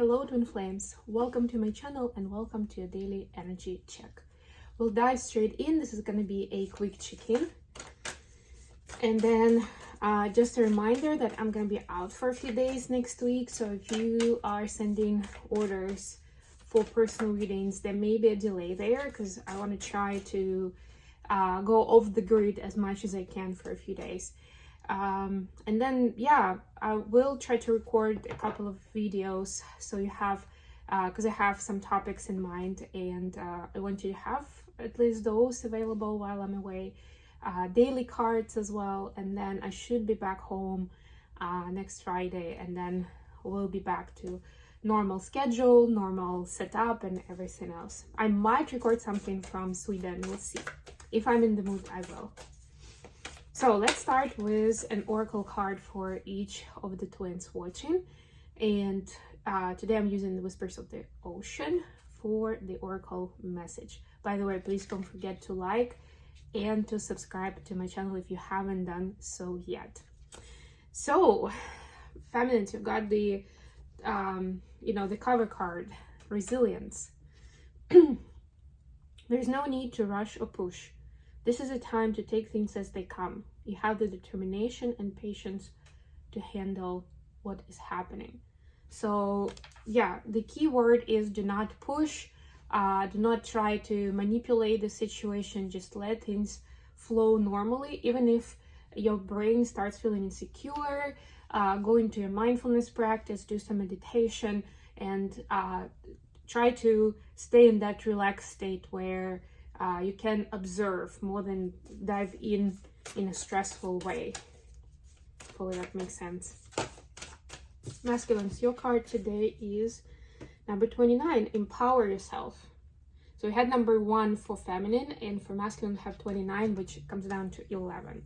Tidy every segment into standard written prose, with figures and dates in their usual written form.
Hello twin flames, welcome to my channel and welcome to a daily energy check. We'll dive straight in. This is going to be a quick check-in, and then just a reminder that I'm going to be out for a few days next week. So if you are sending orders for personal readings, there may be a delay there because I want to try to go off the grid as much as I can for a few days. And then I will try to record a couple of videos so you have because I have some topics in mind, and I want you to have at least those available while I'm away. Daily cards as well, and then I should be back home next Friday, and then we'll be back to normal schedule, normal setup, and everything else. I might record something from Sweden, we'll see. If I'm in the mood, I will. So let's start with an oracle card for each of the twins watching. And today I'm using the Whispers of the Ocean for the oracle message. By the way, please don't forget to like and to subscribe to my channel if you haven't done so yet. So, feminines, you've got the, the cover card, resilience. There's no need to rush or push. This is a time to take things as they come. You have the determination and patience to handle what is happening. So yeah, the key word is do not push, do not try to manipulate the situation, just let things flow normally. Even if your brain starts feeling insecure, go into your mindfulness practice, do some meditation, and try to stay in that relaxed state where you can observe more than dive in a stressful way. Hopefully that makes sense. Masculines, your card today is number 29, empower yourself. So we had number 1 for feminine, and for masculine we have 29, which comes down to 11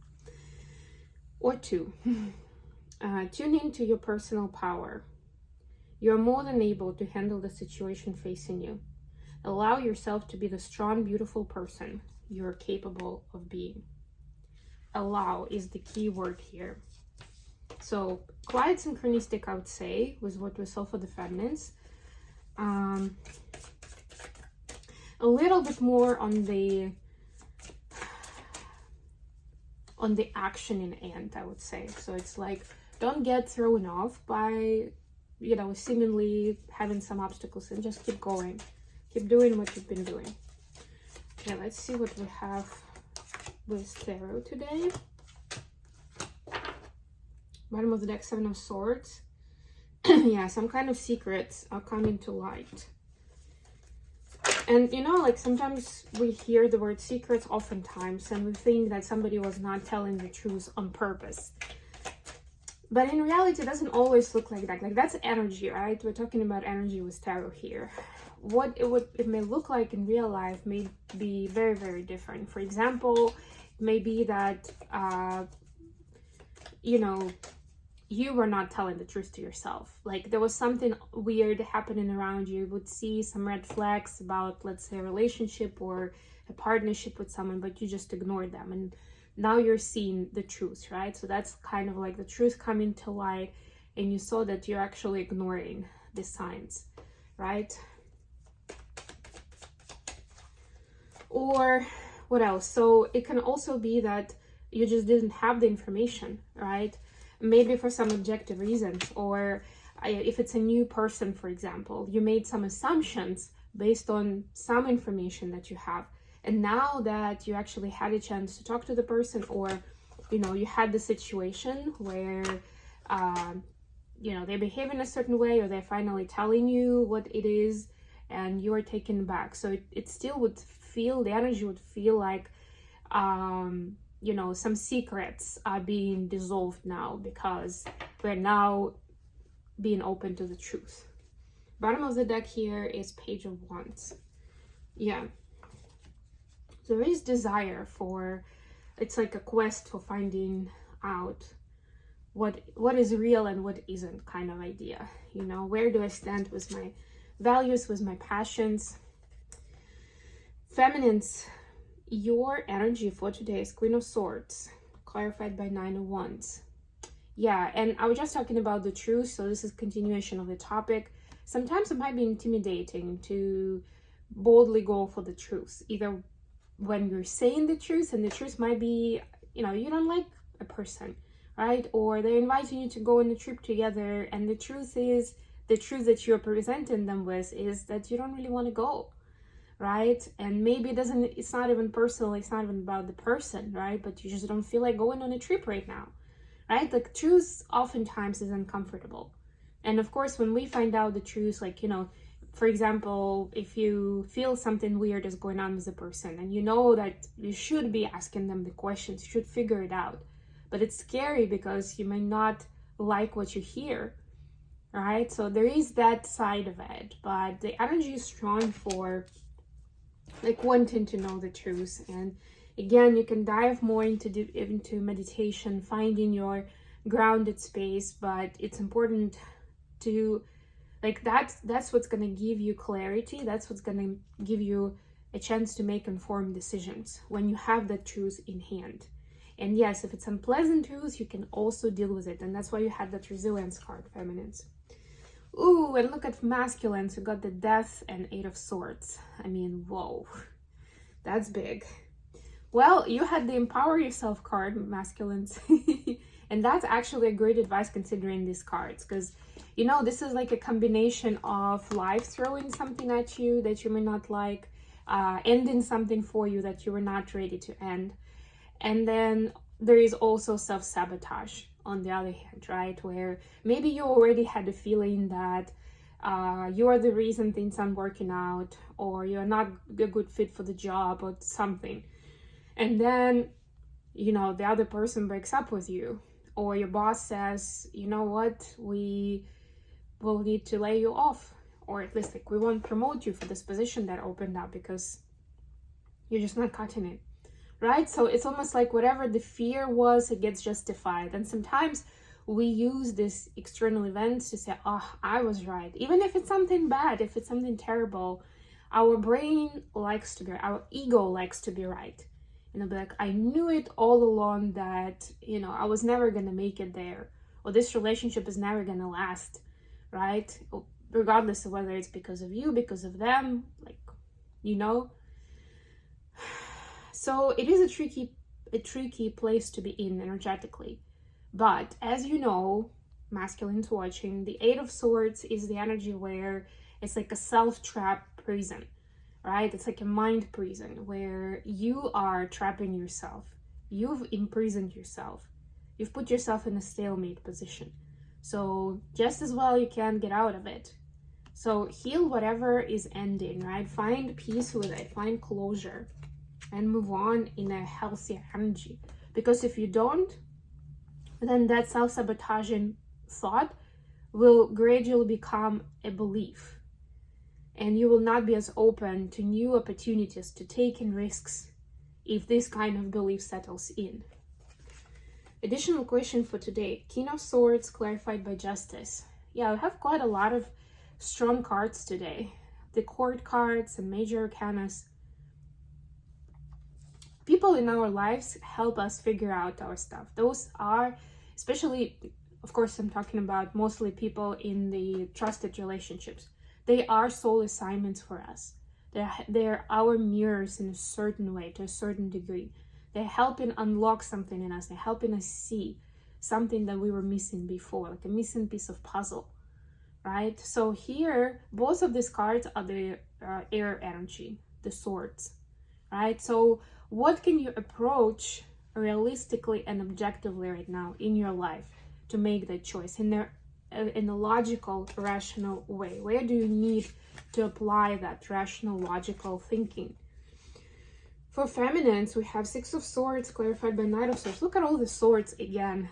or 2. Tune into your personal power. You're more than able to handle the situation facing you. Allow yourself to be the strong, beautiful person you're capable of being. Allow is the key word here. So quite synchronistic, I would say, with what we saw for the feminines. A little bit more on the action in end, I would say. So it's like, don't get thrown off by, seemingly having some obstacles, and just keep going. Keep doing what you've been doing. Okay, let's see what we have with tarot today. Bottom of the deck, 7 of Swords. Yeah, some kind of secrets are coming to light. And sometimes we hear the word secrets oftentimes, and we think that somebody was not telling the truth on purpose. But in reality, it doesn't always look like that. Like, that's energy, right? We're talking about energy with tarot here. What it may look like in real life may be very, very different. For example, it may be that, you were not telling the truth to yourself. Like, there was something weird happening around you. You would see some red flags about, let's say, a relationship or a partnership with someone, but you just ignored them. And now you're seeing the truth, right? So that's kind of like the truth coming to light, and you saw that you're actually ignoring the signs, right? Or what else? So it can also be that you just didn't have the information, right? Maybe for some objective reasons, or if it's a new person, for example, you made some assumptions based on some information that you have. And now that you actually had a chance to talk to the person, or, you had the situation where, they behave in a certain way, or they're finally telling you what it is, and you are taken back. So it still would feel, the energy would feel like, some secrets are being dissolved now because we're now being open to the truth. Bottom of the deck here is Page of Wands. Yeah. So there is desire for, it's like a quest for finding out what is real and what isn't, kind of idea. Where do I stand with my values, with my passions? Feminines, your energy for today is Queen of Swords, clarified by 9 of Wands. Yeah, and I was just talking about the truth, so this is continuation of the topic. sometimes it might be intimidating to boldly go for the truth, either when you're saying the truth, and the truth might be, you know, you don't like a person, right? Or they're inviting you to go on a trip together, and the truth that you're presenting them with is that you don't really want to go, right? And maybe it's not even personal, it's not even about the person, right? But you just don't feel like going on a trip right now, right? The truth oftentimes is uncomfortable. And of course, when we find out the truth, like, you know, for example, if you feel something weird is going on with a person and you know that you should be asking them the questions, you should figure it out. But it's scary because you may not like what you hear, right? So there is that side of it, but the energy is strong for like wanting to know the truth. And again, you can dive more into meditation, finding your grounded space, but it's important to, like, that's what's going to give you clarity. That's what's going to give you a chance to make informed decisions when you have that truth in hand. And yes, if it's unpleasant truth, you can also deal with it. And that's why you had that resilience card, feminines. Ooh, and look at masculines. You got the Death and Eight of Swords. I mean, whoa, that's big. Well, you had the Empower Yourself card, masculines. And that's actually a great advice considering these cards, because, you know, this is like a combination of life throwing something at you that you may not like, ending something for you that you were not ready to end. And then there is also self-sabotage on the other hand, right? Where maybe you already had a feeling that you are the reason things aren't working out, or you're not a good fit for the job or something. And then, you know, the other person breaks up with you, or your boss says, you know what, we will need to lay you off, or at least like we won't promote you for this position that opened up because you're just not cutting it, right? So it's almost like whatever the fear was, it gets justified. And sometimes we use these external events to say, oh, I was right. Even if it's something bad, if it's something terrible, our brain likes to be, our ego likes to be right. And I'll be like, I knew it all along that, you know, I was never going to make it there, or this relationship is never going to last, right? Regardless of whether it's because of you, because of them, like, you know. So it is a tricky place to be in energetically. But as you know, masculines watching, the Eight of Swords is the energy where it's like a self-trap prison, right? It's like a mind prison where you are trapping yourself. You've imprisoned yourself. You've put yourself in a stalemate position. So just as well you can get out of it. So heal whatever is ending, right? Find peace with it, find closure, and move on in a healthy energy. Because if you don't, then that self-sabotaging thought will gradually become a belief. And you will not be as open to new opportunities, to taking risks, if this kind of belief settles in. Additional question for today. King of Swords clarified by Justice. Yeah, we have quite a lot of strong cards today. The Court cards and Major Arcanas. People in our lives help us figure out our stuff. Those are, especially, of course, I'm talking about mostly people in the trusted relationships. They are soul assignments for us. They're our mirrors in a certain way, to a certain degree. They're helping unlock something in us. They're helping us see something that we were missing before, like a missing piece of puzzle, right? So here, both of these cards are the air energy, the swords, right? So what can you approach realistically and objectively right now in your life to make that choice in a logical, rational way? Where do you need to apply that rational, logical thinking? For feminines, we have Six of Swords clarified by Knight of Swords. Look at all the swords again.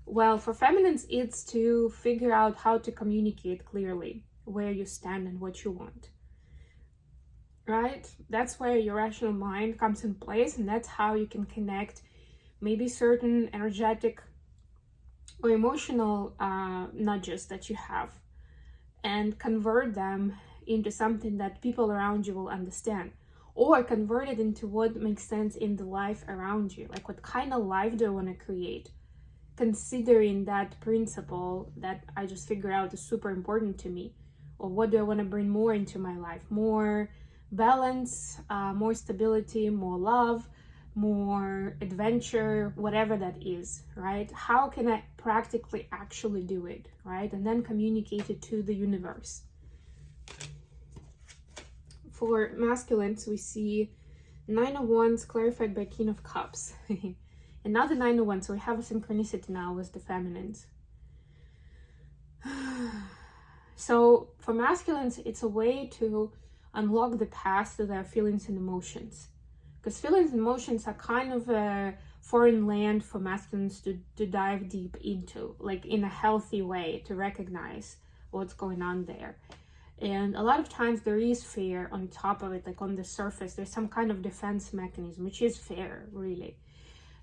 Well, for feminines, it's to figure out how to communicate clearly where you stand and what you want. Right? That's where your rational mind comes in place, and that's how you can connect maybe certain energetic or emotional nudges that you have and convert them into something that people around you will understand, or convert it into what makes sense in the life around you. Like, what kind of life do you want to create? considering that principle that I just figured out is super important to me? Or what do I want to bring more into my life? More balance, more stability, more love, more adventure, whatever that is, right? How can I practically actually do it, right? And then communicate it to the universe. For masculines, we see Nine of Wands clarified by King of Cups. And now the Nine of Wands, so we have a synchronicity now with the feminines. So for masculines, it's a way to unlock the past to their feelings and emotions. Because feelings and emotions are kind of a foreign land for masculines to dive deep into, like in a healthy way, to recognize what's going on there. And a lot of times there is fear on top of it, like on the surface, there's some kind of defense mechanism, which is fear, really,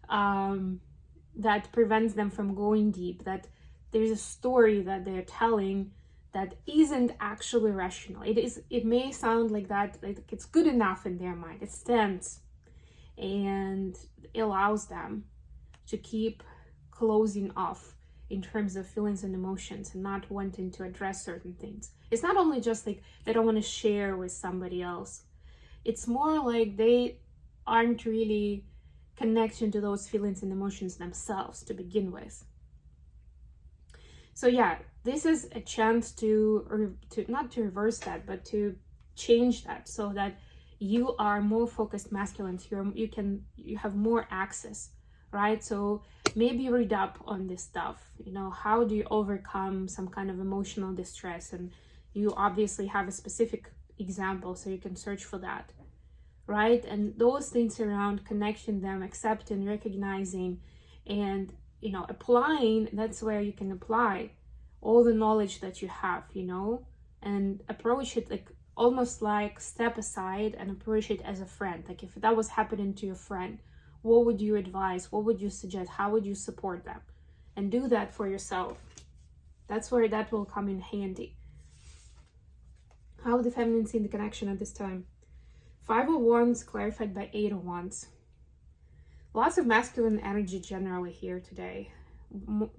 that prevents them from going deep, that there's a story that they're telling that isn't actually rational. It may sound like that, like it's good enough in their mind, it stands, and it allows them to keep closing off in terms of feelings and emotions and not wanting to address certain things. It's not only just like they don't want to share with somebody else. It's more like they aren't really connecting to those feelings and emotions themselves to begin with. So yeah, this is a chance to not to reverse that, but to change that so that you are more focused masculines. You have more access, right? So maybe read up on this stuff. You know, how do you overcome some kind of emotional distress? And you obviously have a specific example, so you can search for that, right? And those things around connecting them, accepting, recognizing, and, you know, applying, that's where you can apply all the knowledge that you have, you know, and approach it like almost like step aside and approach it as a friend. Like if that was happening to your friend, what would you advise? What would you suggest? How would you support them? And do that for yourself. That's where that will come in handy. How the feminine see the connection at this time? Five of Wands clarified by Eight of Wands. Lots of masculine energy generally here today.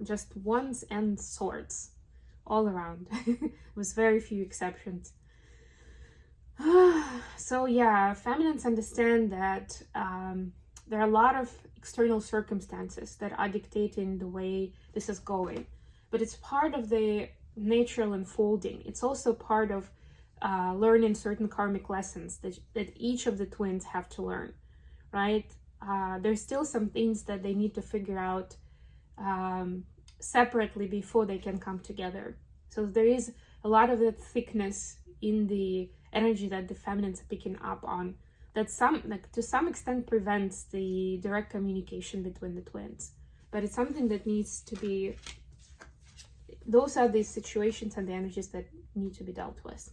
Just Wands and Swords all around with very few exceptions. So yeah, feminines understand that there are a lot of external circumstances that are dictating the way this is going, but it's part of the natural unfolding. It's also part of learning certain karmic lessons that each of the twins have to learn, right? There's still some things that they need to figure out separately before they can come together. So there is a lot of that thickness in the energy that the feminines are picking up on, that to some extent prevents the direct communication between the twins. But it's something that needs to be, those are the situations and the energies that need to be dealt with.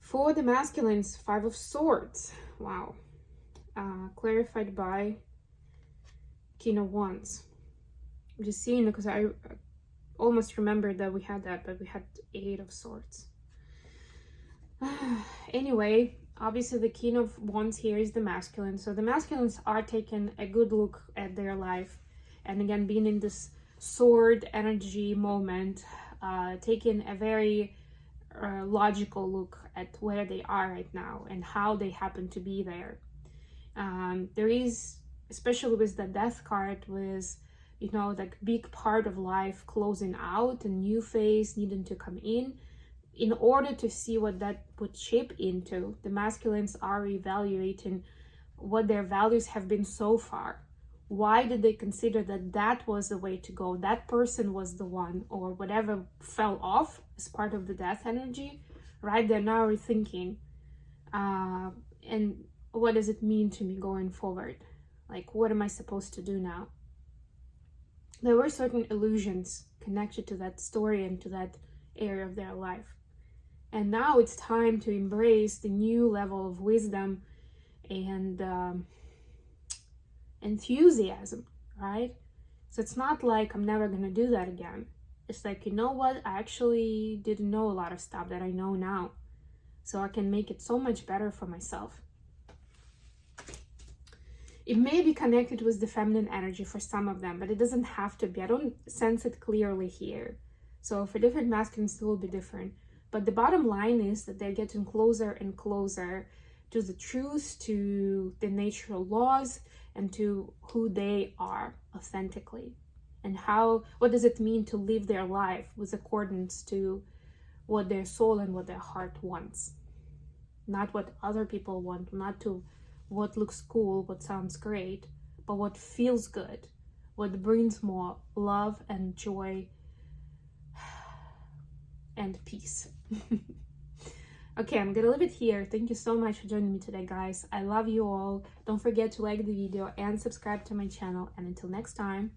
For the masculines, Five of Swords. Wow. Clarified by King of Wands. I'm just seeing because I almost remembered that we had that, but we had Eight of Swords. Anyway, obviously the King of Wands here is the masculine. So the masculines are taking a good look at their life. And again, being in this sword energy moment, taking a very logical look at where they are right now and how they happen to be there. There is, especially with the Death card, with, you know, like big part of life closing out, a new phase needing to come in. In order to see what that would shape into, the masculines are evaluating what their values have been so far. Why did they consider that that was the way to go? That person was the one, or whatever fell off as part of the Death energy, right? They're now rethinking, and what does it mean to me going forward? Like, what am I supposed to do now? There were certain illusions connected to that story and to that area of their life. And now it's time to embrace the new level of wisdom and enthusiasm, right? So it's not like I'm never going to do that again. It's like, you know what? I actually didn't know a lot of stuff that I know now. So I can make it so much better for myself. It may be connected with the feminine energy for some of them, but it doesn't have to be. I don't sense it clearly here. So for different masculines, it will be different. But the bottom line is that they're getting closer and closer to the truth, to the natural laws, and to who they are authentically. And what does it mean to live their life with accordance to what their soul and what their heart wants. Not what other people want, not to what looks cool, what sounds great, but what feels good, what brings more love and joy and peace. Okay, I'm gonna leave it here. Thank you so much for joining me today, guys. I love you all. Don't forget to like the video and subscribe to my channel. And until next time,